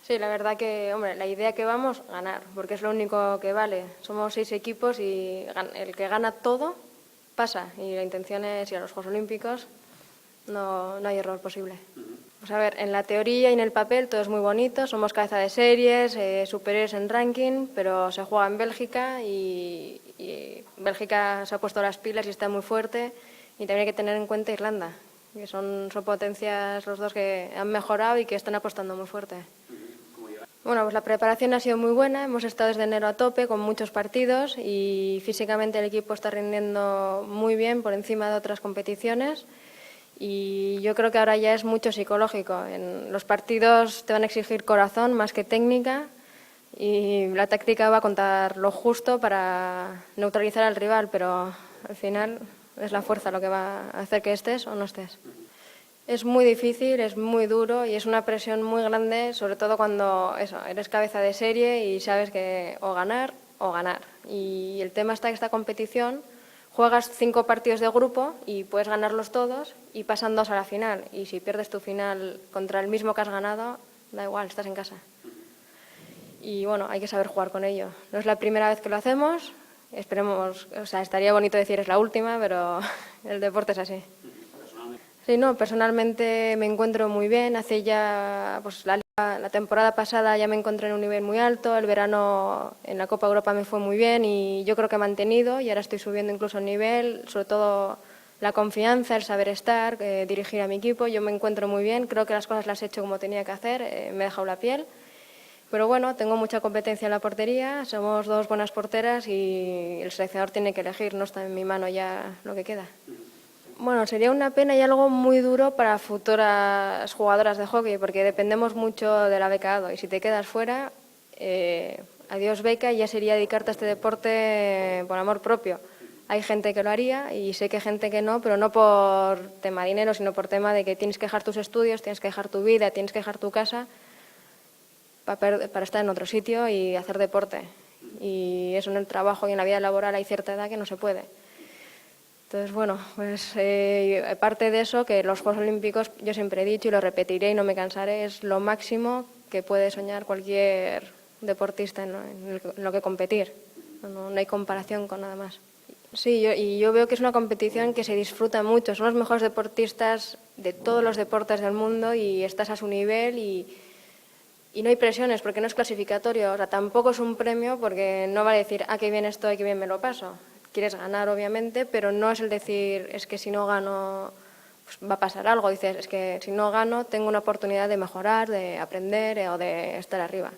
Sí, la verdad que, hombre, la idea que vamos, ganar, porque es lo único que vale. Somos 6 equipos y el que gana todo pasa. Y la intención es ir a los Juegos Olímpicos, no hay error posible. Pues a ver, en la teoría y en el papel todo es muy bonito, somos cabeza de series, superiores en ranking, pero se juega en Bélgica y Bélgica se ha puesto las pilas y está muy fuerte. Y también hay que tener en cuenta Irlanda, que son potencias los dos que han mejorado y que están apostando muy fuerte. Bueno, pues la preparación ha sido muy buena, hemos estado desde enero a tope con muchos partidos y físicamente el equipo está rindiendo muy bien por encima de otras competiciones y yo creo que ahora ya es mucho psicológico. En los partidos te van a exigir corazón más que técnica y la táctica va a contar lo justo para neutralizar al rival, pero al final es la fuerza lo que va a hacer que estés o no estés. Es muy difícil, es muy duro y es una presión muy grande, sobre todo cuando eres cabeza de serie y sabes que o ganar o ganar. Y el tema está que esta competición juegas 5 partidos de grupo y puedes ganarlos todos y pasan 2 a la final. Y si pierdes tu final contra el mismo que has ganado, da igual, estás en casa. Y bueno, hay que saber jugar con ello. No es la primera vez que lo hacemos, esperemos, o sea, estaría bonito decir es la última, pero el deporte es así. Sí, no, personalmente me encuentro muy bien. Hace ya, pues la temporada pasada ya me encontré en un nivel muy alto. El verano en la Copa Europa me fue muy bien y yo creo que he mantenido y ahora estoy subiendo incluso el nivel, sobre todo la confianza, el saber estar, dirigir a mi equipo. Yo me encuentro muy bien, creo que las cosas las he hecho como tenía que hacer, me he dejado la piel. Pero bueno, tengo mucha competencia en la portería, somos 2 buenas porteras y el seleccionador tiene que elegir, no está en mi mano ya lo que queda. Bueno, sería una pena y algo muy duro para futuras jugadoras de hockey, porque dependemos mucho de la beca y si te quedas fuera, adiós beca y ya sería dedicarte a este deporte por amor propio. Hay gente que lo haría y sé que hay gente que no, pero no por tema dinero, sino por tema de que tienes que dejar tus estudios, tienes que dejar tu vida, tienes que dejar tu casa para estar en otro sitio y hacer deporte. Y eso en el trabajo y en la vida laboral hay cierta edad que no se puede. Entonces, bueno, pues aparte de eso, que los Juegos Olímpicos, yo siempre he dicho y lo repetiré y no me cansaré, es lo máximo que puede soñar cualquier deportista en lo que competir. No hay comparación con nada más. Sí, yo veo que es una competición que se disfruta mucho. Son los mejores deportistas de todos los deportes del mundo y estás a su nivel y no hay presiones porque no es clasificatorio. O sea, tampoco es un premio porque no vale decir, qué bien estoy, qué bien me lo paso. Quieres ganar, obviamente, pero no es el decir, es que si no gano pues va a pasar algo. Dices, es que si no gano tengo una oportunidad de mejorar, de aprender o de estar arriba.